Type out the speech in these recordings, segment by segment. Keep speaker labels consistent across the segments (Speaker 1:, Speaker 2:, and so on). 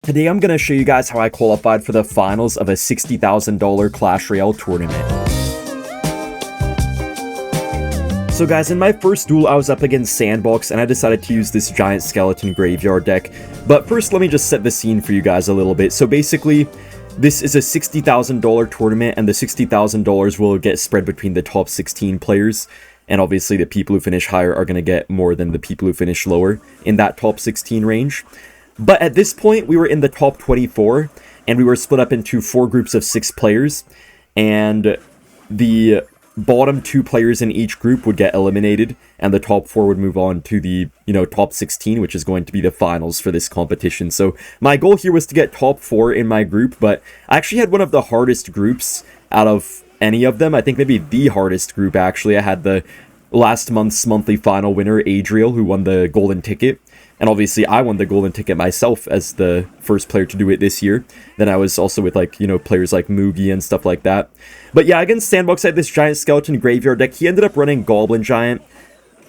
Speaker 1: Today I'm going to show you guys how I qualified for the finals of a $60,000 Clash Royale tournament. So guys, in my first duel I was up against Sandbox and I decided to use this giant skeleton graveyard deck. But first let me just set the scene for you guys a little bit. So basically, this is a $60,000 tournament and the $60,000 will get spread between the top 16 players. And obviously the people who finish higher are going to get more than the people who finish lower in that top 16 range. But at this point, we were in the top 24, and we were split up into 4 groups of 6 players, and the bottom 2 players in each group would get eliminated, and the top 4 would move on to the, top 16, which is going to be the finals for this competition. So my goal here was to get top 4 in my group, but I actually had one of the hardest groups out of any of them. I think maybe the hardest group, actually. I had the last month's monthly final winner, Adriel, who won the golden ticket. And obviously, I won the golden ticket myself as the first player to do it this year. Then I was also with, players like Moogie and stuff like that. But yeah, against Sandbox, I had this giant skeleton graveyard deck. He ended up running Goblin Giant.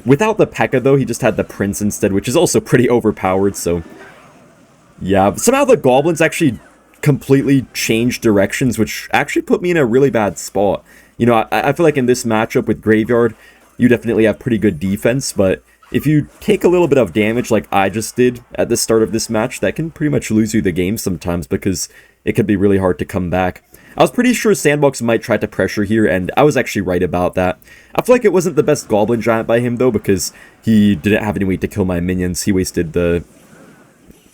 Speaker 1: Without the Pekka, though, he just had the Prince instead, which is also pretty overpowered, so... yeah, somehow the Goblins actually completely changed directions, which actually put me in a really bad spot. I feel like in this matchup with Graveyard, you definitely have pretty good defense, but... if you take a little bit of damage like I just did at the start of this match, that can pretty much lose you the game sometimes because it can be really hard to come back. I was pretty sure Sandbox might try to pressure here, and I was actually right about that. I feel like it wasn't the best Goblin Giant by him, though, because he didn't have any way to kill my minions. He wasted the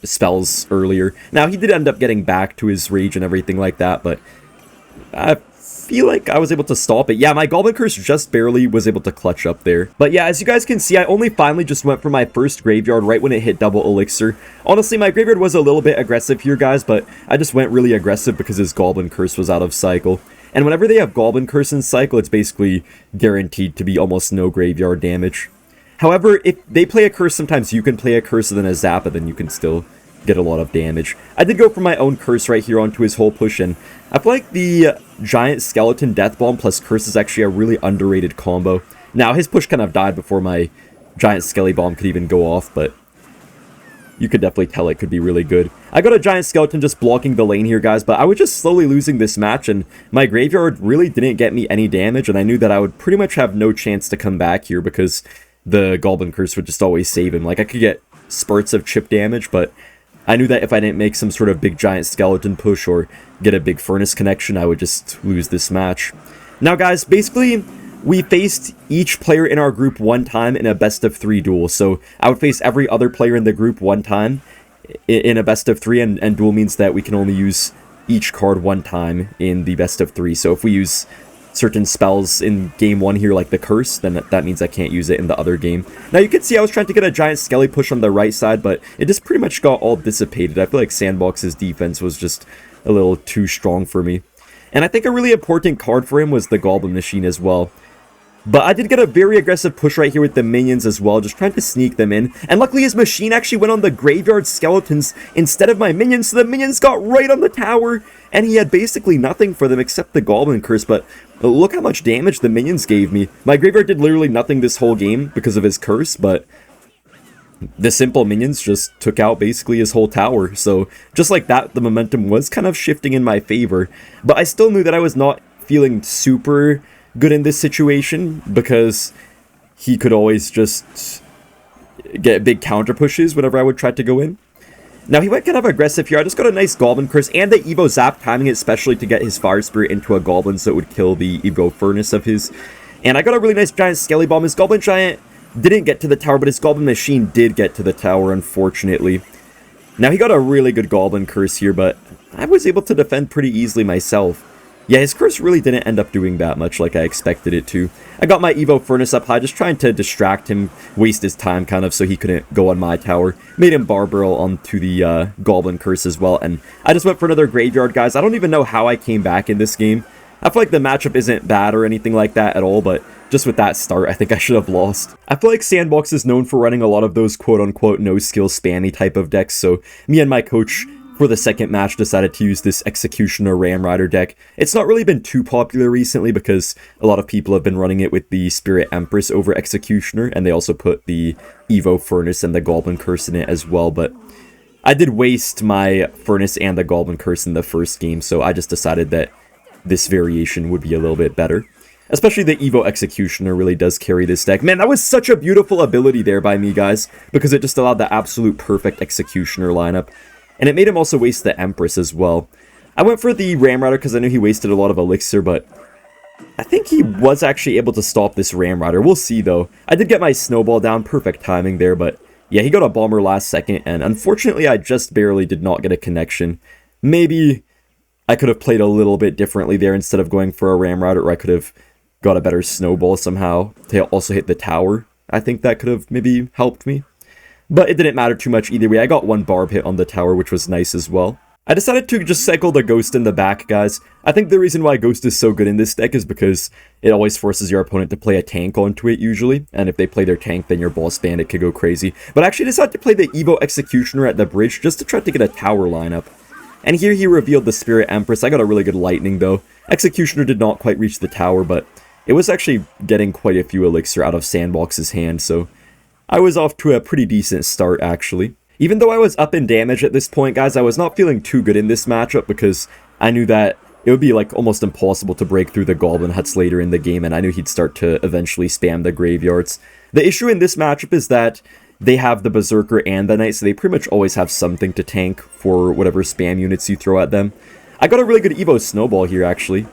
Speaker 1: spells earlier. Now, he did end up getting back to his rage and everything like that, but I feel like I was able to stop it. Yeah, my Goblin Curse just barely was able to clutch up there. But yeah, as you guys can see, I only finally just went for my first graveyard right when it hit double elixir. Honestly, my graveyard was a little bit aggressive here, guys, but I just went really aggressive because his Goblin Curse was out of cycle. And whenever they have Goblin Curse in cycle, it's basically guaranteed to be almost no graveyard damage. However, if they play a curse, sometimes you can play a curse and then a Zappa, then you can still get a lot of damage. I did go for my own curse right here onto his whole push, and I feel like the giant skeleton death bomb plus curse is actually a really underrated combo. Now, his push kind of died before my giant skelly bomb could even go off, but you could definitely tell it could be really good. I got a giant skeleton just blocking the lane here, guys, but I was just slowly losing this match, and my graveyard really didn't get me any damage, and I knew that I would pretty much have no chance to come back here because the Goblin Curse would just always save him. Like, I could get spurts of chip damage, but I knew that if I didn't make some sort of big giant skeleton push or get a big furnace connection, I would just lose this match. Now guys, basically, we faced each player in our group one time in a best of 3 duel. So I would face every other player in the group one time in a best of 3, and duel means that we can only use each card one time in the best of 3. So if we use certain spells in game 1 here, like the curse, then that means I can't use it in the other game. Now you can see I was trying to get a giant skelly push on the right side, but it just pretty much got all dissipated. I feel like Sandbox's defense was just a little too strong for me. And I think a really important card for him was the Goblin Machine as well. But I did get a very aggressive push right here with the minions as well, just trying to sneak them in. And luckily his machine actually went on the graveyard skeletons instead of my minions, so the minions got right on the tower, and he had basically nothing for them except the Goblin Curse. But look how much damage the minions gave me. My graveyard did literally nothing this whole game because of his curse, but the simple minions just took out basically his whole tower. So just like that, the momentum was kind of shifting in my favor. But I still knew that I was not feeling super good in this situation because he could always just get big counter pushes whenever I would try to go in. Now he went kind of aggressive here. I just got a nice Goblin Curse and the Evo Zap, timing it especially to get his Fire Spirit into a Goblin so it would kill the Evo Furnace of his. And I got a really nice giant Skelly Bomb. His Goblin Giant didn't get to the tower, but his Goblin Machine did get to the tower, unfortunately. Now he got a really good Goblin Curse here, but I was able to defend pretty easily myself. Yeah, his curse really didn't end up doing that much like I expected it to. I got my Evo Furnace up high, just trying to distract him, waste his time kind of so he couldn't go on my tower. Made him Barbarrel onto the Goblin Curse as well, and I just went for another graveyard, guys. I don't even know how I came back in this game. I feel like the matchup isn't bad or anything like that at all, but just with that start, I think I should have lost. I feel like Sandbox is known for running a lot of those quote-unquote no-skill spammy type of decks, so me and my coach for the second match decided to use this Executioner Ram Rider deck. It's not really been too popular recently because a lot of people have been running it with the Spirit Empress over Executioner, and they also put the Evo Furnace and the Goblin Curse in it as well, but I did waste my Furnace and the Goblin Curse in the first game, so I just decided that this variation would be a little bit better. Especially the Evo Executioner really does carry this deck. Man, that was such a beautiful ability there by me, guys, because it just allowed the absolute perfect Executioner lineup. And it made him also waste the Empress as well. I went for the Ramrider because I knew he wasted a lot of Elixir, but I think he was actually able to stop this Ramrider. We'll see, though. I did get my Snowball down, perfect timing there, but yeah, he got a Bomber last second, and unfortunately I just barely did not get a connection. Maybe I could have played a little bit differently there instead of going for a Ramrider, or I could have got a better Snowball somehow to also hit the tower. I think that could have maybe helped me. But it didn't matter too much either way. I got one Barb hit on the tower, which was nice as well. I decided to just cycle the Ghost in the back, guys. I think the reason why Ghost is so good in this deck is because it always forces your opponent to play a tank onto it, usually. And if they play their tank, then your Boss Bandit could go crazy. But I actually decided to play the Evo Executioner at the bridge just to try to get a tower lineup. And here he revealed the Spirit Empress. I got a really good Lightning, though. Executioner did not quite reach the tower, but it was actually getting quite a few Elixir out of Sandbox's hand, so I was off to a pretty decent start, actually. Even though I was up in damage at this point, guys, I was not feeling too good in this matchup because I knew that it would be like almost impossible to break through the Goblin Huts later in the game, and I knew he'd start to eventually spam the graveyards. The issue in this matchup is that they have the Berserker and the Knight, so they pretty much always have something to tank for whatever spam units you throw at them. I got a really good Evo Snowball here, actually.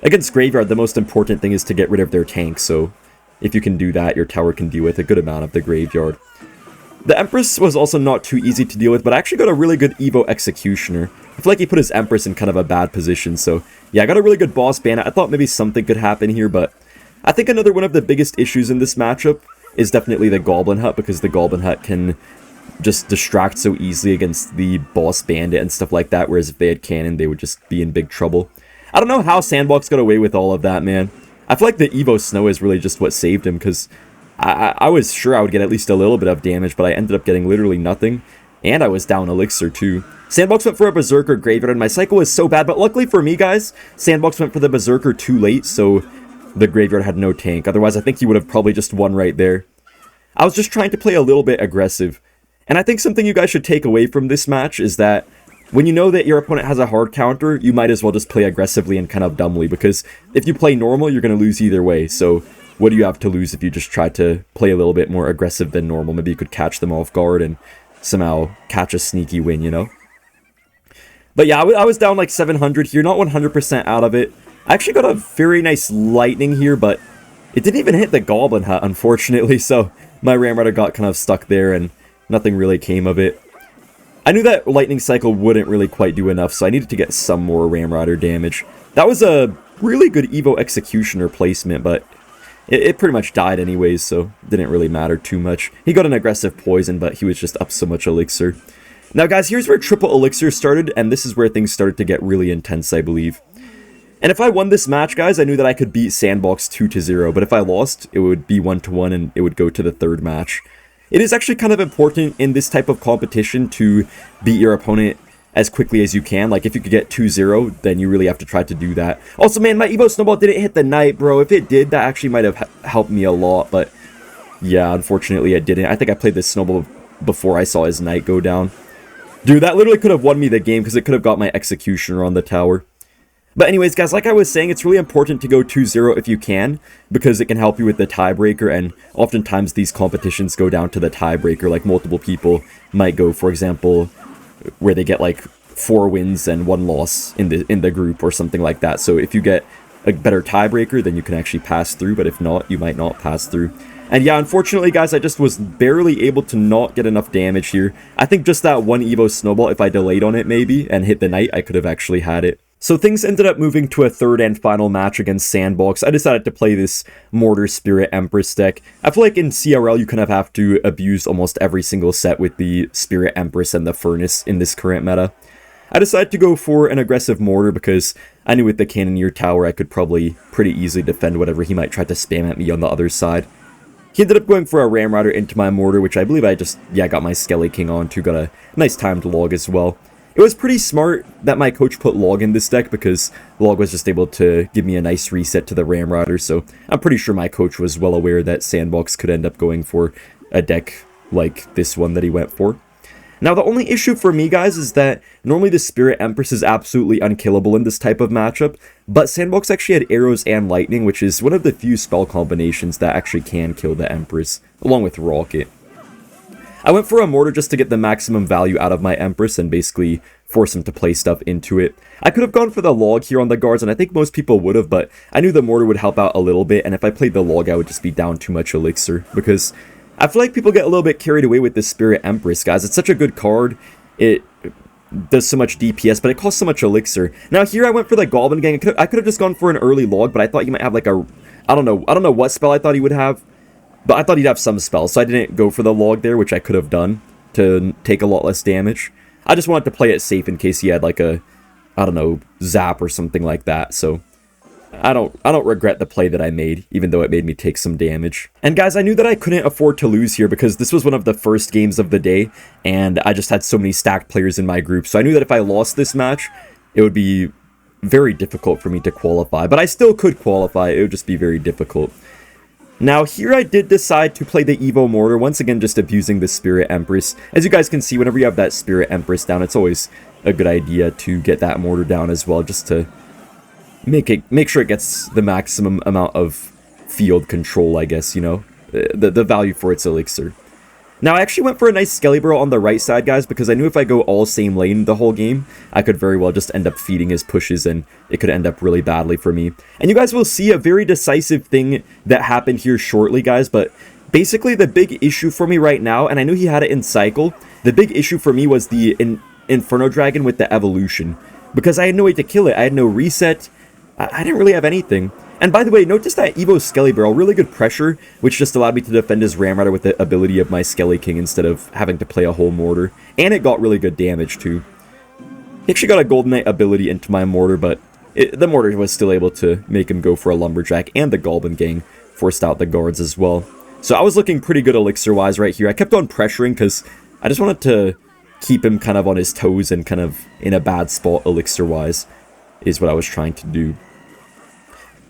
Speaker 1: Against Graveyard, the most important thing is to get rid of their tank, so if you can do that, your tower can deal with a good amount of the graveyard. The Empress was also not too easy to deal with, but I actually got a really good Evo Executioner. I feel like he put his Empress in kind of a bad position, so yeah, I got a really good Boss Bandit. I thought maybe something could happen here, but I think another one of the biggest issues in this matchup is definitely the Goblin Hut, because the Goblin Hut can just distract so easily against the Boss Bandit and stuff like that, whereas if they had Cannon, they would just be in big trouble. I don't know how Sandbox got away with all of that, man. I feel like the Evo Snow is really just what saved him, because I was sure I would get at least a little bit of damage, but I ended up getting literally nothing, and I was down Elixir too. Sandbox went for a Berserker Graveyard, and my cycle was so bad, but luckily for me, guys, Sandbox went for the Berserker too late, so the Graveyard had no tank. Otherwise, I think he would have probably just won right there. I was just trying to play a little bit aggressive, and I think something you guys should take away from this match is that when you know that your opponent has a hard counter, you might as well just play aggressively and kind of dumbly, because if you play normal, you're going to lose either way, so what do you have to lose if you just try to play a little bit more aggressive than normal? Maybe you could catch them off guard and somehow catch a sneaky win, you know? But yeah, I was down like 700 here, not 100% out of it. I actually got a very nice Lightning here, but it didn't even hit the Goblin Hut, unfortunately, so my Ramrider got kind of stuck there and nothing really came of it. I knew that Lightning Cycle wouldn't really quite do enough, so I needed to get some more Ramrider damage. That was a really good Evo Executioner placement, but it pretty much died anyways, so it didn't really matter too much. He got an aggressive poison, but he was just up so much Elixir. Now guys, here's where triple Elixir started, and this is where things started to get really intense, I believe. And if I won this match, guys, I knew that I could beat Sandbox 2-0, but if I lost, it would be 1-1 and it would go to the third match. It is actually kind of important in this type of competition to beat your opponent as quickly as you can. Like, if you could get 2-0, then you really have to try to do that. Also, man, my Evo Snowball didn't hit the Knight, bro. If it did, that actually might have helped me a lot, but yeah, unfortunately it didn't. I think I played this Snowball before I saw his Knight go down. Dude, that literally could have won me the game because it could have got my Executioner on the tower. But anyways, guys, like I was saying, it's really important to go 2-0 if you can, because it can help you with the tiebreaker, and oftentimes these competitions go down to the tiebreaker. Like, multiple people might go, for example, where they get like 4 wins and 1 loss in the group or something like that. So if you get a better tiebreaker, then you can actually pass through, but if not, you might not pass through. And yeah, unfortunately, guys, I just was barely able to not get enough damage here. I think just that one Evo Snowball, if I delayed on it maybe and hit the Knight, I could have actually had it. So things ended up moving to a third and final match against Sandbox. I decided to play this Mortar Spirit Empress deck. I feel like in CRL you kind of have to abuse almost every single set with the Spirit Empress and the Furnace in this current meta. I decided to go for an aggressive Mortar because I knew with the Cannoneer Tower I could probably pretty easily defend whatever he might try to spam at me on the other side. He ended up going for a Ramrider into my Mortar, which I believe I just, got my Skelly King onto, got a nice timed log as well. It was pretty smart that my coach put Log in this deck because Log was just able to give me a nice reset to the Ramrider, so I'm pretty sure my coach was well aware that Sandbox could end up going for a deck like this one that he went for. Now, the only issue for me, guys, is that normally the Spirit Empress is absolutely unkillable in this type of matchup, but Sandbox actually had arrows and lightning, which is one of the few spell combinations that actually can kill the Empress, along with Rocket. I went for a mortar just to get the maximum value out of my Empress and basically force him to play stuff into it. I could have gone for the log here on the guards, and I think most people would have, but I knew the mortar would help out a little bit, and if I played the log, I would just be down too much elixir, because I feel like people get a little bit carried away with this Spirit Empress, guys. It's such a good card. It does so much DPS, but it costs so much elixir. Now here I went for the Goblin Gang. I could have just gone for an early log, but I thought you might have like a... I don't know what spell I thought he would have, but I thought he'd have some spells, so I didn't go for the log there, which I could have done to take a lot less damage. I just wanted to play it safe in case he had like a, I don't know, zap or something like that, so... I don't regret the play that I made, even though it made me take some damage. And guys, I knew that I couldn't afford to lose here because this was one of the first games of the day, and I just had so many stacked players in my group, so I knew that if I lost this match, it would be very difficult for me to qualify. But I still could qualify, it would just be very difficult. Now, here I did decide to play the Evo Mortar, once again just abusing the Spirit Empress. As you guys can see, whenever you have that Spirit Empress down, it's always a good idea to get that Mortar down as well, just to make sure it gets the maximum amount of field control, I guess, you know, the value for its elixir. Now, I actually went for a nice Skelly Barrel on the right side, guys, because I knew if I go all same lane the whole game, I could very well just end up feeding his pushes, and it could end up really badly for me. And you guys will see a very decisive thing that happened here shortly, guys, but basically the big issue for me right now, and I knew he had it in cycle, the big issue for me was the Inferno Dragon with the evolution, because I had no way to kill it. I had no reset. I didn't really have anything. And by the way, notice that Evo Skelly Barrel, really good pressure, which just allowed me to defend his Ram Rider with the ability of my Skelly King instead of having to play a whole mortar. And it got really good damage too. He actually got a Golden Knight ability into my mortar, but the mortar was still able to make him go for a Lumberjack, and the Goblin Gang forced out the guards as well. So I was looking pretty good elixir-wise right here. I kept on pressuring because I just wanted to keep him kind of on his toes and kind of in a bad spot elixir-wise is what I was trying to do.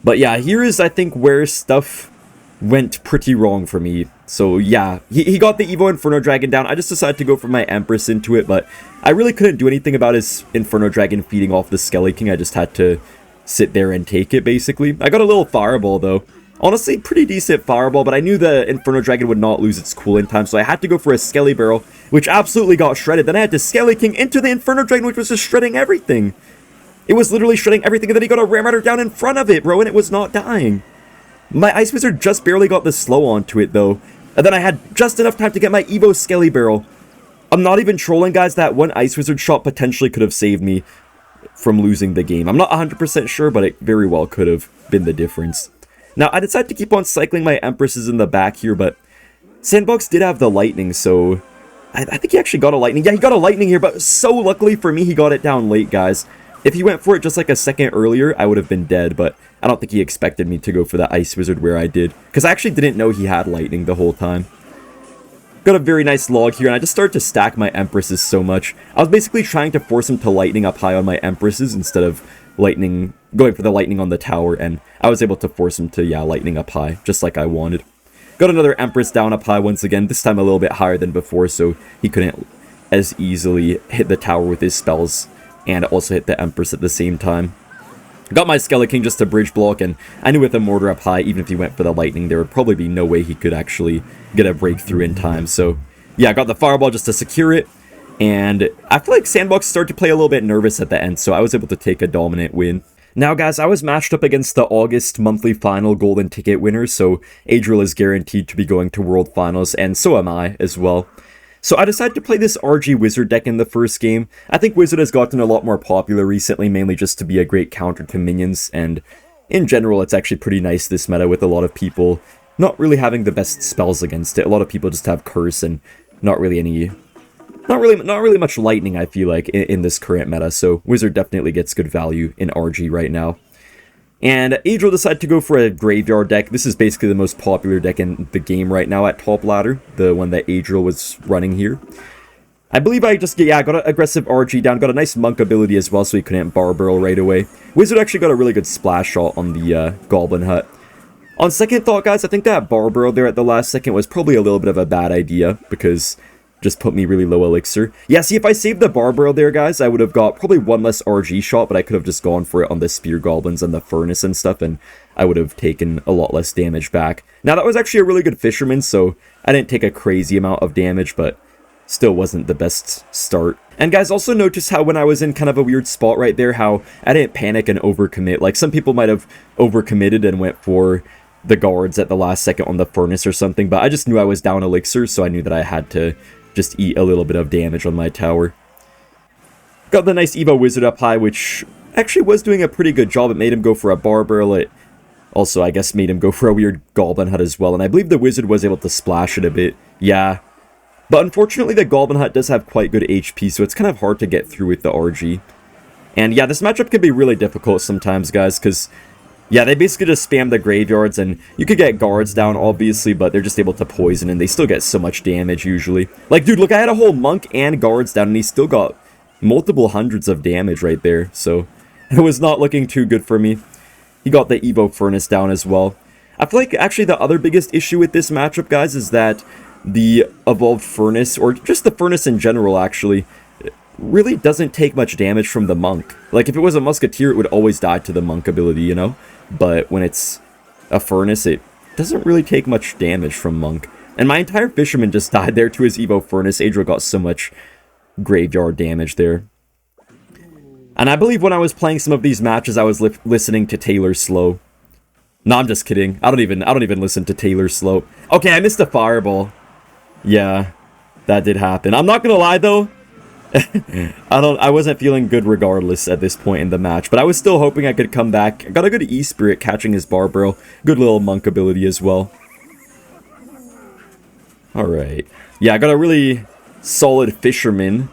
Speaker 1: But yeah, here is, I think, where stuff went pretty wrong for me. So yeah, he got the Evo Inferno Dragon down. I just decided to go for my Empress into it, but I really couldn't do anything about his Inferno Dragon feeding off the Skelly King. I just had to sit there and take it, basically. I got a little Fireball, though. Honestly, pretty decent Fireball, but I knew the Inferno Dragon would not lose its cooling time, so I had to go for a Skelly Barrel, which absolutely got shredded. Then I had to Skelly King into the Inferno Dragon, which was just shredding everything. It was literally shredding everything, and then he got a Ram Rider down in front of it, bro, and it was not dying. My Ice Wizard just barely got the slow onto it, though. And then I had just enough time to get my Evo Skelly Barrel. I'm not even trolling, guys. That one Ice Wizard shot potentially could have saved me from losing the game. I'm not 100% sure, but it very well could have been the difference. Now, I decided to keep on cycling my Empresses in the back here, but Sandbox did have the Lightning, so I think he actually got a Lightning. Yeah, he got a Lightning here, but so luckily for me, he got it down late, guys. If he went for it just like a second earlier, I would have been dead, but I don't think he expected me to go for the Ice Wizard where I did, because I actually didn't know he had Lightning the whole time. Got a very nice log here, and I just started to stack my Empresses so much. I was basically trying to force him to Lightning up high on my Empresses instead of going for the Lightning on the tower, and I was able to force him to, yeah, Lightning up high, just like I wanted. Got another Empress down up high once again, this time a little bit higher than before, so he couldn't as easily hit the tower with his spells and also hit the Empress at the same time. Got my Skelly King just to bridge block, and I knew with a mortar up high, even if he went for the Lightning, there would probably be no way he could actually get a breakthrough in time. So yeah, I got the Fireball just to secure it, and I feel like Sandbox started to play a little bit nervous at the end, so I was able to take a dominant win. Now guys, I was matched up against the August monthly final golden ticket winners, so Adriel is guaranteed to be going to World Finals, and so am I as well. So I decided to play this RG Wizard deck in the first game. I think Wizard has gotten a lot more popular recently, mainly just to be a great counter to minions, and in general it's actually pretty nice this meta with a lot of people not really having the best spells against it. A lot of people just have Curse and not really much Lightning, I feel like, in this current meta, so Wizard definitely gets good value in RG right now. And Adriel decided to go for a Graveyard deck. This is basically the most popular deck in the game right now at top ladder, the one that Adriel was running here. I believe I just, yeah, got an aggressive RG down, got a nice Monk ability as well, so he couldn't Bar Barrel right away. Wizard actually got a really good splash shot on the Goblin Hut. On second thought, guys, I think that Bar Barrel there at the last second was probably a little bit of a bad idea, because just put me really low elixir. Yeah, see, if I saved the Barbaro there, guys, I would have got probably one less RG shot, but I could have just gone for it on the Spear Goblins and the Furnace and stuff, and I would have taken a lot less damage back. Now, that was actually a really good Fisherman, so I didn't take a crazy amount of damage, but still wasn't the best start. And guys, also notice how when I was in kind of a weird spot right there, how I didn't panic and overcommit. Like, some people might have overcommitted and went for the guards at the last second on the Furnace or something, but I just knew I was down elixir, so I knew that I had to just eat a little bit of damage on my tower. Got the nice Evo Wizard up high, which actually was doing a pretty good job. It made him go for a Barbaro. It also, I guess, made him go for a weird Goblin Hut as well, and I believe the Wizard was able to splash it a bit. Yeah. But unfortunately, the Goblin Hut does have quite good HP, so it's kind of hard to get through with the RG. And yeah, this matchup can be really difficult sometimes, guys, because yeah, they basically just spam the graveyards, and you could get guards down, obviously, but they're just able to poison, and they still get so much damage, usually. Like, dude, look, I had a whole monk and guards down, and he still got multiple hundreds of damage right there, so it was not looking too good for me. He got the Evo Furnace down as well. I feel like, actually, the other biggest issue with this matchup, guys, is that the Evolved Furnace, or just the Furnace in general, actually, really doesn't take much damage from the monk. Like, if it was a Musketeer, it would always die to the monk ability, you know? But when it's a Furnace, it doesn't really take much damage from monk. And my entire Fisherman just died there to his Evo Furnace. Adriel got so much graveyard damage there. And I believe when I was playing some of these matches, I was listening to Taylor Slow. No, I'm just kidding. I don't even listen to Taylor Slow. Okay, I missed a Fireball. Yeah, that did happen. I'm not gonna lie, though. I wasn't feeling good regardless at this point in the match, but I was still hoping I could come back. I got a good E-Spirit catching his Barbaro. Good little monk ability as well. Alright. Yeah, I got a really solid Fisherman,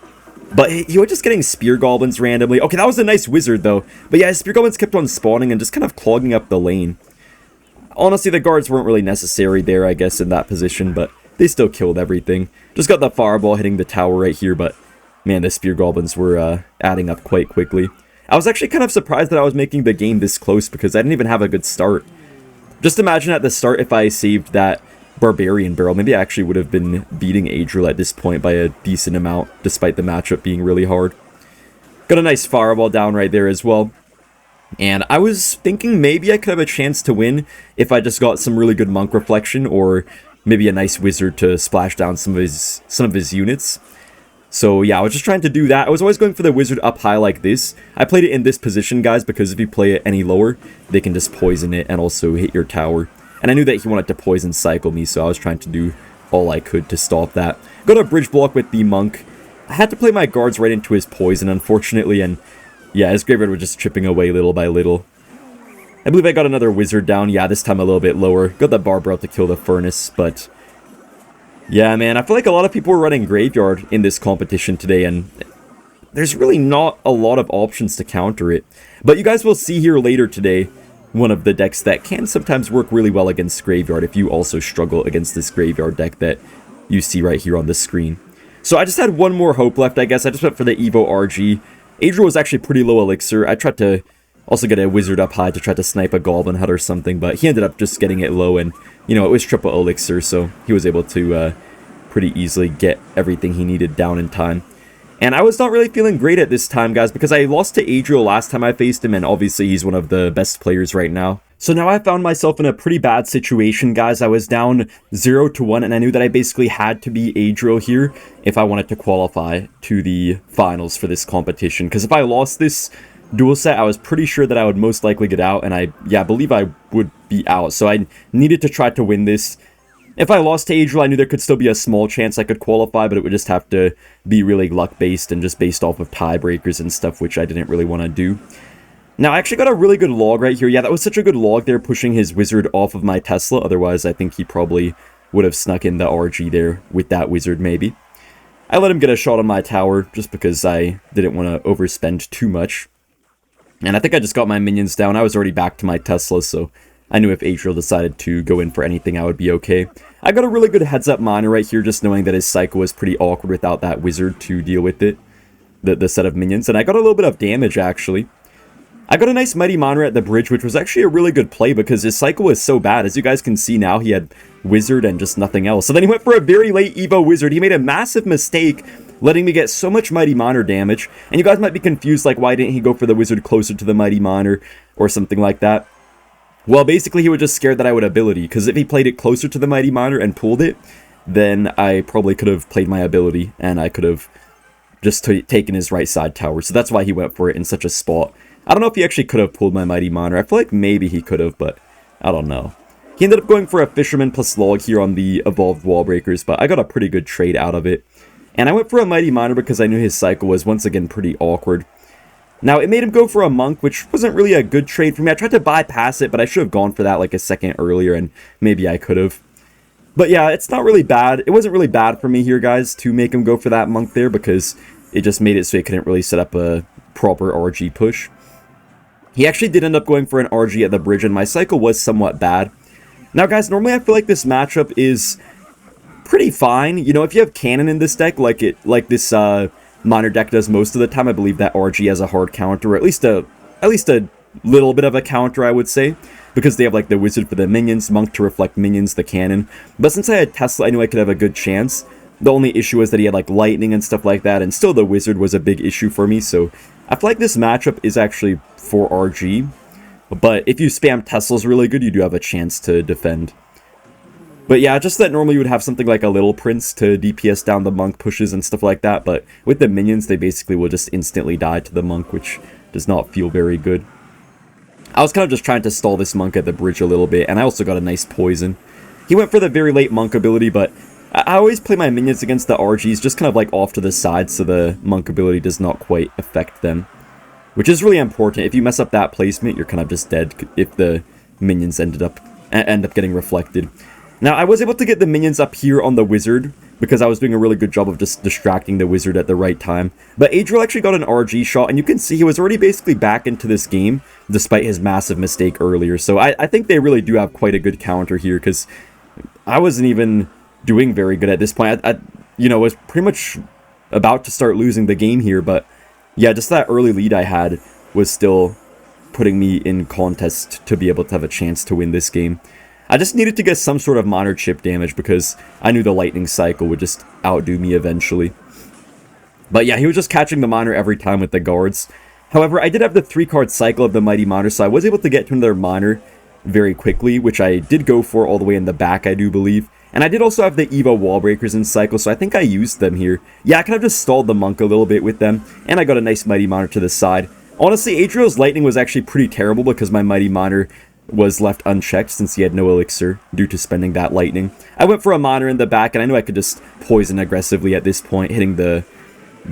Speaker 1: but he was just getting Spear Goblins randomly. Okay, that was a nice Wizard, though. But yeah, his Spear Goblins kept on spawning and just kind of clogging up the lane. Honestly, the guards weren't really necessary there, I guess, in that position, but they still killed everything. Just got the Fireball hitting the tower right here, but man, the Spear Goblins were adding up quite quickly. I was actually kind of surprised that I was making the game this close because I didn't even have a good start. Just imagine at the start if I saved that Barbarian barrel, maybe I actually would have been beating Adriel at this point by a decent amount, despite the matchup being really hard. Got a nice Fireball down right there as well. And I was thinking maybe I could have a chance to win if I just got some really good Monk Reflection, or maybe a nice Wizard to splash down some of his units. So yeah, I was just trying to do that. I was always going for the Wizard up high like this. I played it in this position, guys, because if you play it any lower, they can just poison it and also hit your tower. And I knew that he wanted to poison cycle me, so I was trying to do all I could to stop that. Got a bridge block with the Monk. I had to play my guards right into his poison, unfortunately, and yeah, his graveyard was just chipping away little by little. I believe I got another Wizard down. Yeah, this time a little bit lower. Got the Barbaro to kill the Furnace, but yeah, man, I feel like a lot of people were running Graveyard in this competition today, and there's really not a lot of options to counter it. But you guys will see here later today one of the decks that can sometimes work really well against Graveyard if you also struggle against this Graveyard deck that you see right here on the screen. So I just had one more hope left, I guess. I just went for the Evo RG. Adriel was actually pretty low elixir. I tried to also get a Wizard up high to try to snipe a Goblin Hut or something, but he ended up just getting it low, and, you know, it was triple elixir, so he was able to pretty easily get everything he needed down in time. And I was not really feeling great at this time, guys, because I lost to Adriel last time I faced him, and obviously he's one of the best players right now. So now I found myself in a pretty bad situation, guys. I was down 0-1, and I knew that I basically had to beat Adriel here if I wanted to qualify to the finals for this competition. Because if I lost this duel set, I was pretty sure that I would most likely get out, and I believe I would be out. So I needed to try to win this. If I lost to Adriel, I knew there could still be a small chance I could qualify, but it would just have to be really luck-based and just based off of tiebreakers and stuff, which I didn't really want to do. Now, I actually got a really good log right here. Yeah, that was such a good log there, pushing his Wizard off of my Tesla. Otherwise, I think he probably would have snuck in the RG there with that Wizard, maybe. I let him get a shot on my tower, just because I didn't want to overspend too much. And I think I just got my minions down. I was already back to my Tesla, so I knew if Adriel decided to go in for anything, I would be okay. I got a really good heads-up miner right here, just knowing that his cycle was pretty awkward without that Wizard to deal with it. The set of minions. And I got a little bit of damage, actually. I got a nice Mighty Monitor at the bridge, which was actually a really good play because his cycle was so bad. As you guys can see now, he had Wizard and just nothing else. So then he went for a very late Evo Wizard. He made a massive mistake, letting me get so much Mighty Monitor damage. And you guys might be confused, like, why didn't he go for the Wizard closer to the Mighty Monitor or something like that? Well, basically, he was just scared that I would ability, because if he played it closer to the Mighty Monitor and pulled it, then I probably could have played my ability, and I could have just taken his right side tower. So that's why he went for it in such a spot. I don't know if he actually could have pulled my Mighty Monitor. I feel like maybe he could have, but I don't know. He ended up going for a Fisherman plus Log here on the Evolved Wall Breakers, but I got a pretty good trade out of it. And I went for a Mighty Monitor because I knew his cycle was once again pretty awkward. Now, it made him go for a Monk, which wasn't really a good trade for me. I tried to bypass it, but I should have gone for that like a second earlier, and maybe I could have. But yeah, it's not really bad. It wasn't really bad for me here, guys, to make him go for that Monk there, because it just made it so he couldn't really set up a proper RG push. He actually did end up going for an RG at the bridge, and my cycle was somewhat bad. Now, guys, normally I feel like this matchup is pretty fine. You know, if you have Cannon in this deck, like this Monitor deck does most of the time, I believe that RG has a hard counter, or at least a little bit of a counter, I would say, because they have like the Wizard for the minions, Monk to reflect minions, the Cannon. But since I had Tesla, I knew I could have a good chance. The only issue was that he had like Lightning and stuff like that, and still the Wizard was a big issue for me, so I feel like this matchup is actually for RG. But if you spam Teslas really good, you do have a chance to defend. But yeah, just that normally you would have something like a Little Prince to DPS down the Monk pushes and stuff like that, but with the minions, they basically will just instantly die to the Monk, which does not feel very good. I was kind of just trying to stall this Monk at the bridge a little bit, and I also got a nice poison. He went for the very late Monk ability, but I always play my minions against the RGs just kind of like off to the side, so the Monk ability does not quite affect them. Which is really important. If you mess up that placement, you're kind of just dead if the minions end up getting reflected. Now, I was able to get the minions up here on the Wizard, because I was doing a really good job of just distracting the Wizard at the right time. But Adriel actually got an RG shot, and you can see he was already basically back into this game, despite his massive mistake earlier. So I think they really do have quite a good counter here, because I wasn't even doing very good at this point. I was pretty much about to start losing the game here, but yeah, just that early lead I had was still putting me in contest to be able to have a chance to win this game. I just needed to get some sort of Monitor chip damage because I knew the Lightning cycle would just outdo me eventually. But yeah, he was just catching the Monitor every time with the guards. However, I did have the 3-card cycle of the Mighty Monitor, so I was able to get to another Monitor very quickly, which I did go for all the way in the back, I do believe. And I did also have the Evo Wall Breakers in cycle, so I think I used them here. Yeah, I kind of just stalled the Monk a little bit with them, and I got a nice Mighty Monitor to the side. Honestly, Adriel's Lightning was actually pretty terrible because my Mighty Monitor was left unchecked since he had no elixir due to spending that Lightning. I went for a Monitor in the back, and I knew I could just poison aggressively at this point, hitting the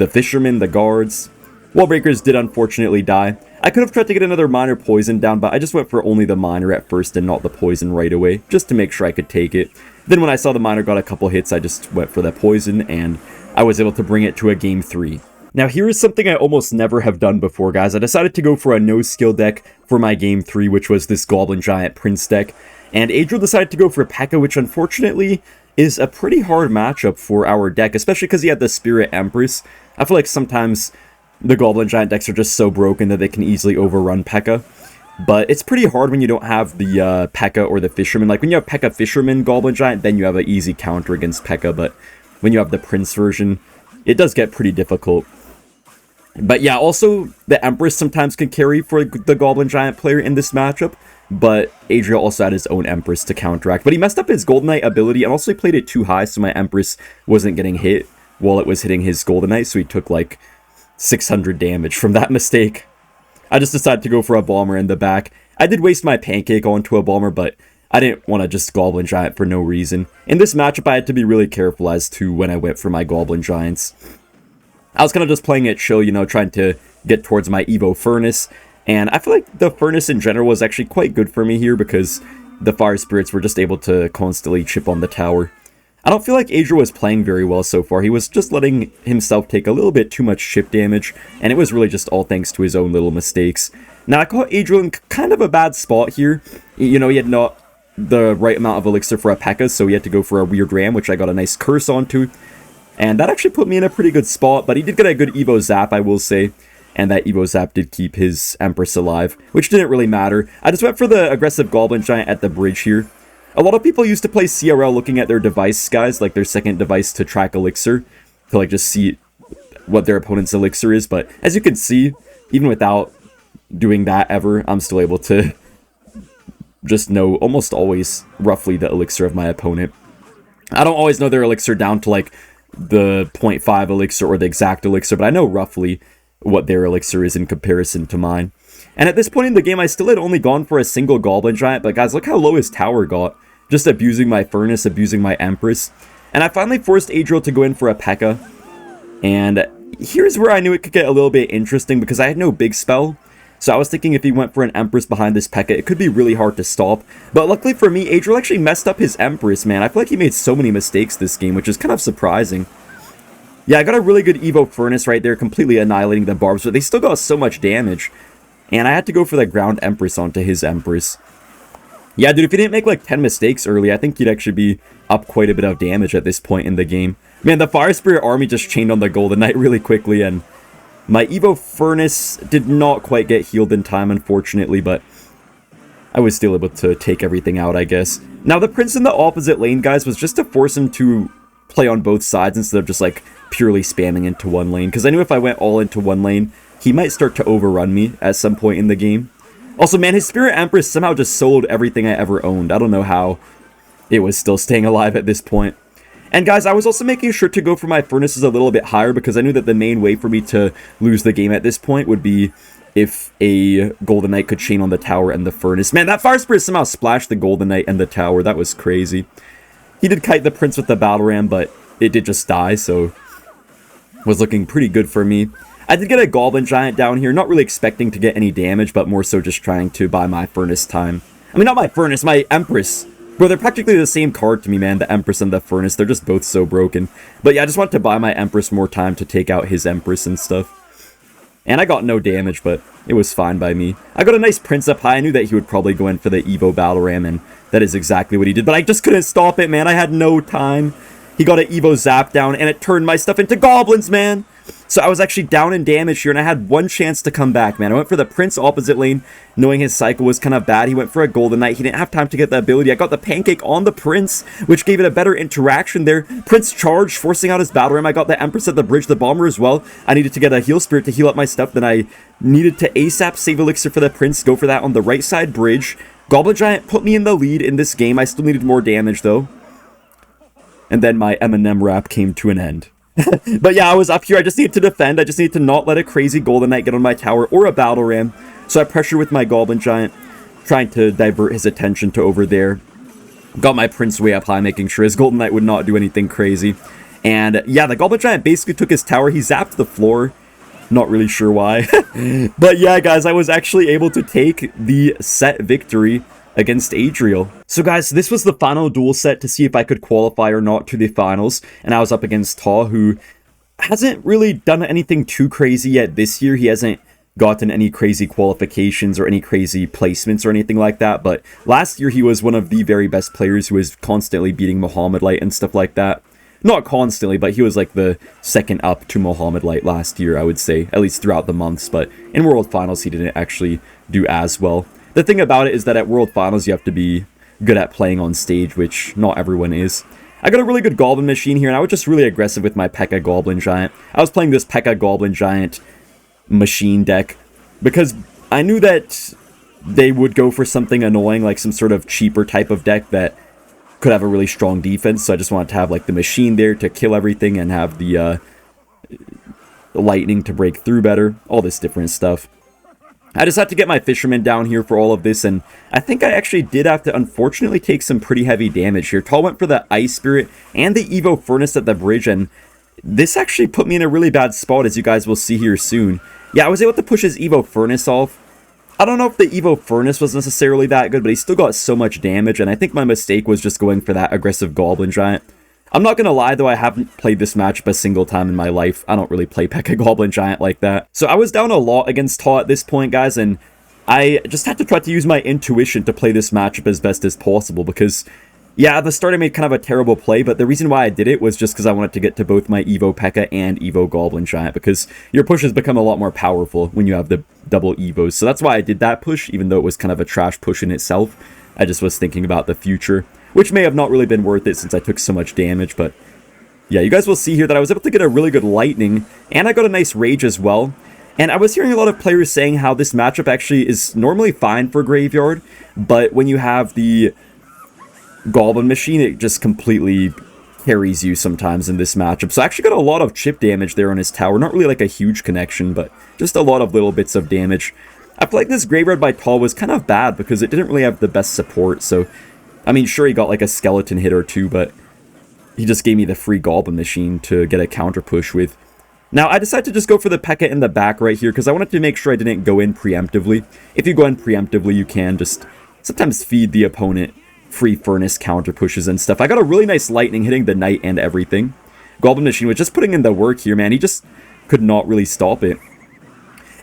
Speaker 1: Fishermen, the guards. Wall Breakers did unfortunately die. I could have tried to get another Monitor poison down, but I just went for only the Monitor at first and not the poison right away, just to make sure I could take it. Then when I saw the Monitor got a couple hits, I just went for the poison, and I was able to bring it to a game 3. Now here is something I almost never have done before, guys. I decided to go for a no-skill deck for my game 3, which was this Goblin Giant Prince deck. And Adriel decided to go for Pekka, which unfortunately is a pretty hard matchup for our deck, especially because he had the Spirit Empress. I feel like sometimes the Goblin Giant decks are just so broken that they can easily overrun Pekka. But it's pretty hard when you don't have the Pekka or the Fisherman. Like when you have Pekka Fisherman Goblin Giant, then you have an easy counter against Pekka. But when you have the Prince version, it does get pretty difficult. But yeah, also the Empress sometimes can carry for the Goblin Giant player in this matchup. But Adriel also had his own Empress to counteract. But he messed up his Golden Knight ability and also he played it too high, so my Empress wasn't getting hit while it was hitting his Golden Knight. So he took like 600 damage from that mistake. I just decided to go for a Bomber in the back. I did waste my Pancake onto a Bomber, but I didn't want to just Goblin Giant for no reason. In this matchup, I had to be really careful as to when I went for my Goblin Giants. I was kind of just playing it chill, you know, trying to get towards my Evo Furnace. And I feel like the Furnace in general was actually quite good for me here because the Fire Spirits were just able to constantly chip on the tower. I don't feel like Adriel was playing very well so far. He was just letting himself take a little bit too much chip damage, and it was really just all thanks to his own little mistakes. Now, I caught Adriel in kind of a bad spot here. You know, he had not the right amount of elixir for a Pekka, so he had to go for a Weird Ram, which I got a nice curse onto. And that actually put me in a pretty good spot, but he did get a good Evo Zap, I will say. and that Evo Zap did keep his Empress alive, which didn't really matter. I just went for the aggressive Goblin Giant at the bridge here. A lot of people used to play CRL looking at their device, guys, like their second device to track Elixir, to like just see what their opponent's Elixir is, but as you can see, even without doing that ever, I'm still able to just know almost always roughly the Elixir of my opponent. I don't always know their Elixir down to like the 0.5 Elixir or the exact Elixir, but I know roughly what their Elixir is in comparison to mine. And at this point in the game, I still had only gone for a single Goblin Giant, but guys, look how low his tower got. Just abusing my Furnace, abusing my Empress. And I finally forced Adriel to go in for a Pekka. And here's where I knew it could get a little bit interesting, because I had no big spell. So I was thinking if he went for an Empress behind this Pekka, it could be really hard to stop. But luckily for me, Adriel actually messed up his Empress, man. I feel like he made so many mistakes this game, which is kind of surprising. Yeah, I got a really good Evo Furnace right there, completely annihilating the barbs, but they still got so much damage. And I had to go for the ground Empress onto his Empress. Yeah, dude, if he didn't make like 10 mistakes early, I think he'd actually be up quite a bit of damage at this point in the game. Man, the Fire Spirit army just chained on the Golden Knight really quickly, and my Evo Furnace did not quite get healed in time, unfortunately, but I was still able to take everything out, I guess. Now, the Prince in the opposite lane, guys, was just to force him to play on both sides instead of just, like, purely spamming into one lane, because I knew if I went all into one lane, he might start to overrun me at some point in the game. Also, man, his Spirit Empress somehow just soloed everything I ever owned. I don't know how it was still staying alive at this point. And guys, I was also making sure to go for my Furnaces a little bit higher, because I knew that the main way for me to lose the game at this point would be if a Golden Knight could chain on the tower and the Furnace. Man, that Fire Spirit somehow splashed the Golden Knight and the tower. That was crazy. He did kite the Prince with the Battle Ram, but it did just die, so was looking pretty good for me. I did get a Goblin Giant down here, not really expecting to get any damage, but more so just trying to buy my Furnace time. I mean, not my Furnace, my Empress. Bro, they're practically the same card to me, man, the Empress and the Furnace. They're just both so broken. But yeah, I just wanted to buy my Empress more time to take out his Empress and stuff. And I got no damage, but it was fine by me. I got a nice Prince up high. I knew that he would probably go in for the Evo Battle Ram, and that is exactly what he did. But I just couldn't stop it, man. I had no time. He got an Evo Zap down, and it turned my stuff into goblins, man. So I was actually down in damage here, and I had one chance to come back, man. I went for the Prince opposite lane, knowing his cycle was kind of bad. He went for a Golden Knight. He didn't have time to get the ability. I got the Pancake on the Prince, which gave it a better interaction there. Prince charged, forcing out his Battle Ram. I got the Empress at the bridge, the Bomber as well. I needed to get a Heal Spirit to heal up my stuff. Then I needed to ASAP save Elixir for the Prince, go for that on the right side bridge. Goblin Giant put me in the lead in this game. I still needed more damage, though. And then my Eminem rap came to an end. But yeah, I was up here. I just needed to defend. I just needed to not let a crazy Golden Knight get on my tower or a Battle Ram. So I pressured with my Goblin Giant, trying to divert his attention to over there. Got my Prince way up high, making sure his Golden Knight would not do anything crazy. And yeah, the Goblin Giant basically took his tower. He zapped the floor. Not really sure why. But yeah, guys, I was actually able to take the set victory against Adriel. So guys, this was the final duel set to see if I could qualify or not to the finals, and I was up against Ta, who hasn't really done anything too crazy yet this year. He hasn't gotten any crazy qualifications or any crazy placements or anything like that, but last year he was one of the very best players who was constantly beating Mohamed Light and stuff like that. Not constantly, but he was like the second up to Mohamed Light last year, I would say, at least throughout the months, but in World Finals he didn't actually do as well. The thing about it is that at World Finals, you have to be good at playing on stage, which not everyone is. I got a really good Goblin machine here, and I was just really aggressive with my Pekka Goblin Giant. I was playing this Pekka Goblin Giant machine deck, because I knew that they would go for something annoying, like some sort of cheaper type of deck that could have a really strong defense, so I just wanted to have like the machine there to kill everything and have the lightning to break through better, all this different stuff. I just had to get my Fisherman down here for all of this, and I think I actually did have to unfortunately take some pretty heavy damage here. Tall went for the Ice Spirit and the Evo Furnace at the bridge, and this actually put me in a really bad spot, as you guys will see here soon. Yeah, I was able to push his Evo Furnace off. I don't know if the Evo Furnace was necessarily that good, but he still got so much damage, and I think my mistake was just going for that aggressive Goblin Giant. I'm not gonna lie though, I haven't played this matchup a single time in my life. I don't really play Pekka Goblin Giant like that. So I was down a lot against Ta at this point, guys, and I just had to try to use my intuition to play this matchup as best as possible, because Yeah, at the start I made kind of a terrible play, but the reason why I did it was just because I wanted to get to both my Evo Pekka and Evo Goblin Giant, because your pushes become a lot more powerful when you have the double Evos. So that's why I did that push, even though it was kind of a trash push in itself. I just was thinking about the future, which may have not really been worth it since I took so much damage, but yeah, you guys will see here that I was able to get a really good Lightning, and I got a nice Rage as well. And I was hearing a lot of players saying how this matchup actually is normally fine for Graveyard, but when you have the Goblin Machine, it just completely carries you sometimes in this matchup. So I actually got a lot of chip damage there on his tower. Not really like a huge connection, but just a lot of little bits of damage. I feel like this Graveyard by Tall was kind of bad because it didn't really have the best support. So, I mean, sure, he got like a skeleton hit or two, but he just gave me the free Goblin Machine to get a counter push with. Now, I decided to just go for the Pekka in the back right here because I wanted to make sure I didn't go in preemptively. If you go in preemptively, you can just sometimes feed the opponent free furnace counter pushes and stuff. I got a really nice Lightning hitting the Knight and everything. Goblin Machine was just putting in the work here, man. He just could not really stop it.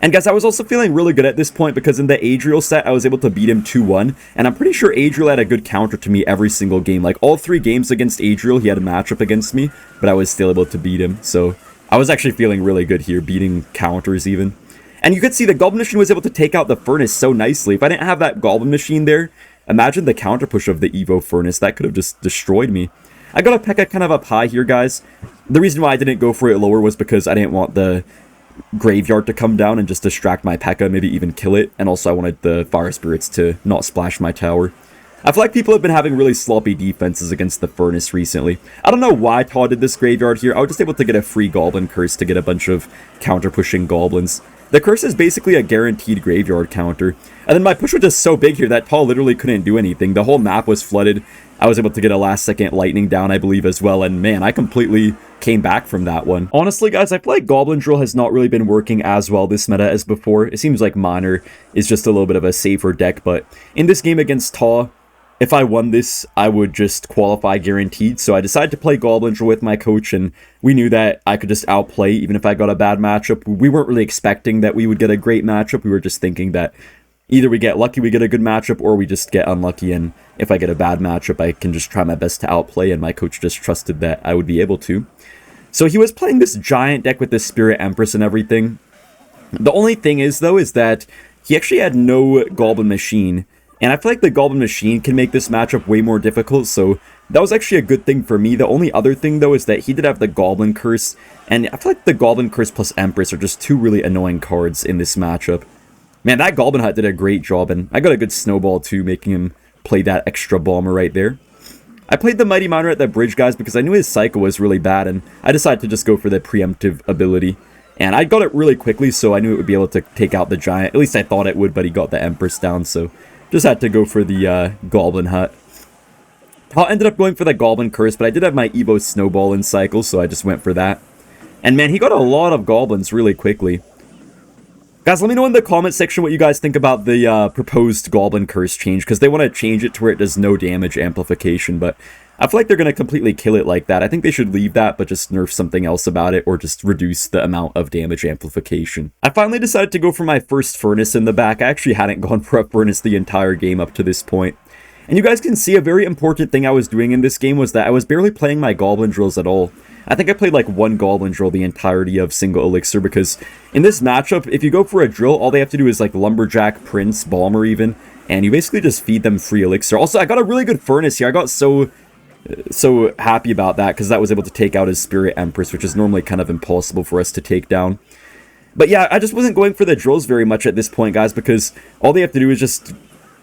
Speaker 1: And guys, I was also feeling really good at this point because in the Adriel set, I was able to beat him 2-1. And I'm pretty sure Adriel had a good counter to me every single game. Like all 3 games against Adriel, he had a matchup against me, but I was still able to beat him. So I was actually feeling really good here, beating counters even. And you could see the Goblin Machine was able to take out the Furnace so nicely. If I didn't have that Goblin Machine there, imagine the counter push of the Evo Furnace. That could have just destroyed me. I got a Pekka kind of up high here, guys. The reason why I didn't go for it lower was because I didn't want the Graveyard to come down and just distract my Pekka, maybe even kill it. And also I wanted the Fire Spirits to not splash my tower. I feel like people have been having really sloppy defenses against the Furnace recently. I don't know why Todd did this Graveyard here. I was just able to get a free Goblin Curse to get a bunch of counter-pushing Goblins. The Curse is basically a guaranteed Graveyard counter. And then my push was just so big here that Todd literally couldn't do anything. The whole map was flooded. I was able to get a last-second Lightning down, I believe, as well. And man, I completely came back from that one. Honestly, guys, I feel like Goblin Drill has not really been working as well this meta as before. It seems like Miner is just a little bit of a safer deck. But in this game against Taw, if I won this, I would just qualify guaranteed. So I decided to play Goblin Drill with my coach, and we knew that I could just outplay even if I got a bad matchup. We weren't really expecting that we would get a great matchup. We were just thinking that either we get lucky, we get a good matchup, or we just get unlucky, and if I get a bad matchup, I can just try my best to outplay, and my coach just trusted that I would be able to. So he was playing this giant deck with the Spirit Empress and everything. The only thing is, though, is that he actually had no Goblin Machine, and I feel like the Goblin Machine can make this matchup way more difficult, so that was actually a good thing for me. The only other thing, though, is that he did have the Goblin Curse, and I feel like the Goblin Curse plus Empress are just 2 really annoying cards in this matchup. Man, that Goblin Hut did a great job, and I got a good Snowball, too, making him play that extra Bomber right there. I played the Mighty Miner at the bridge, guys, because I knew his Cycle was really bad, and I decided to just go for the preemptive ability. And I got it really quickly, so I knew it would be able to take out the Giant. At least I thought it would, but he got the Empress down, so just had to go for the Goblin Hut. I ended up going for the Goblin Curse, but I did have my Evo Snowball in Cycle, so I just went for that. And man, he got a lot of Goblins really quickly. Guys, let me know in the comment section what you guys think about the proposed Goblin Curse change, because they want to change it to where it does no damage amplification, but I feel like they're going to completely kill it like that. I think they should leave that, but just nerf something else about it, or just reduce the amount of damage amplification. I finally decided to go for my first Furnace in the back. I actually hadn't gone for a Furnace the entire game up to this point. And you guys can see a very important thing I was doing in this game was that I was barely playing my Goblin Drills at all. I think I played like 1 Goblin Drill the entirety of single Elixir, because in this matchup, if you go for a drill, all they have to do is like Lumberjack, Prince, Bomber even, and you basically just feed them free Elixir. Also, I got a really good Furnace here. I got so happy about that, because that was able to take out his Spirit Empress, which is normally kind of impossible for us to take down. But yeah, I just wasn't going for the drills very much at this point, guys, because all they have to do is just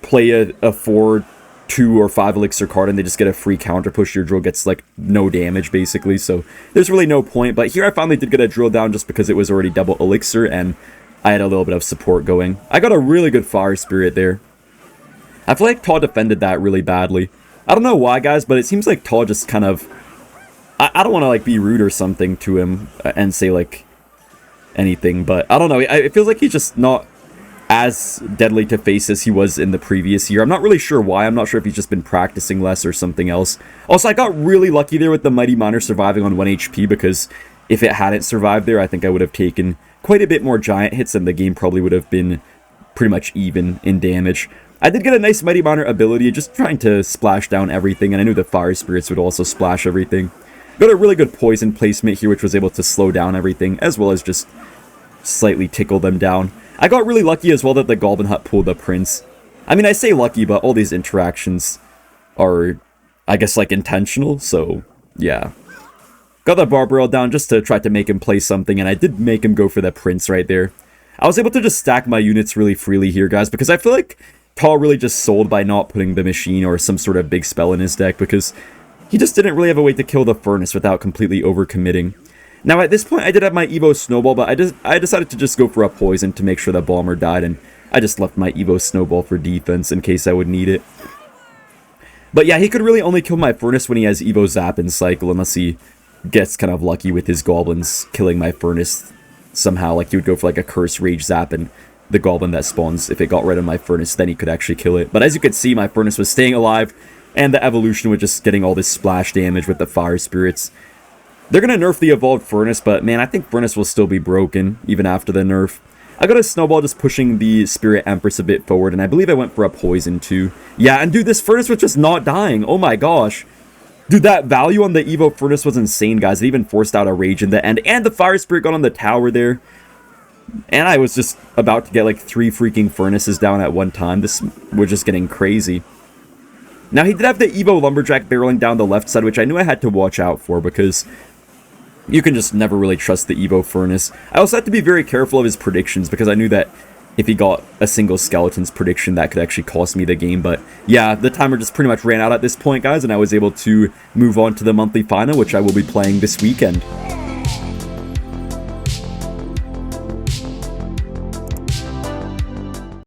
Speaker 1: play a 4, 2, or 5 Elixir card, and they just get a free counter push. Your drill gets like no damage basically, so there's really no point. But here I finally did get a drill down just because it was already double Elixir and I had a little bit of support going. I got a really good Fire Spirit there. I feel like Todd defended that really badly. I don't know why, guys, but it seems like Todd just kind of... I don't want to like be rude or something to him and say like anything, but I don't know. It feels like he's just not as deadly to face as he was in the previous year. I'm not really sure why. I'm not sure if he's just been practicing less or something else. Also, I got really lucky there with the Mighty Miner surviving on 1 HP, because if it hadn't survived there, I think I would have taken quite a bit more giant hits and the game probably would have been pretty much even in damage. I did get a nice Mighty Miner ability, just trying to splash down everything, and I knew the Fire Spirits would also splash everything. Got a really good poison placement here, which was able to slow down everything, as well as just slightly tickle them down. I got really lucky as well that the Goblin Hut pulled the Prince. I mean, I say lucky, but all these interactions are, I guess, like, intentional, so, yeah. Got the Barbarelle down just to try to make him play something, and I did make him go for the Prince right there. I was able to just stack my units really freely here, guys, because I feel like Paul really just sold by not putting the Machine or some sort of big spell in his deck, because he just didn't really have a way to kill the Furnace without completely overcommitting. Now, at this point, I did have my Evo Snowball, but I decided to just go for a Poison to make sure the Bomber died, and I just left my Evo Snowball for defense in case I would need it. But yeah, he could really only kill my Furnace when he has Evo Zap in cycle, unless he gets kind of lucky with his Goblins killing my Furnace somehow. Like, he would go for like a Curse Rage Zap, and the Goblin that spawns, if it got rid of my Furnace, then he could actually kill it. But as you can see, my Furnace was staying alive, and the Evolution was just getting all this splash damage with the Fire Spirits. They're going to nerf the Evolved Furnace, but man, I think Furnace will still be broken, even after the nerf. I got a Snowball just pushing the Spirit Empress a bit forward, and I believe I went for a Poison too. Yeah, and dude, this Furnace was just not dying. Oh my gosh. Dude, that value on the Evo Furnace was insane, guys. It even forced out a Rage in the end, and the Fire Spirit got on the tower there. And I was just about to get like 3 freaking Furnaces down at one time. This was just getting crazy. Now, he did have the Evo Lumberjack barreling down the left side, which I knew I had to watch out for, because you can just never really trust the Evo Furnace. I also had to be very careful of his predictions, because I knew that if he got a single Skeleton's prediction, that could actually cost me the game. But yeah, the timer just pretty much ran out at this point, guys, and I was able to move on to the monthly final, which I will be playing this weekend.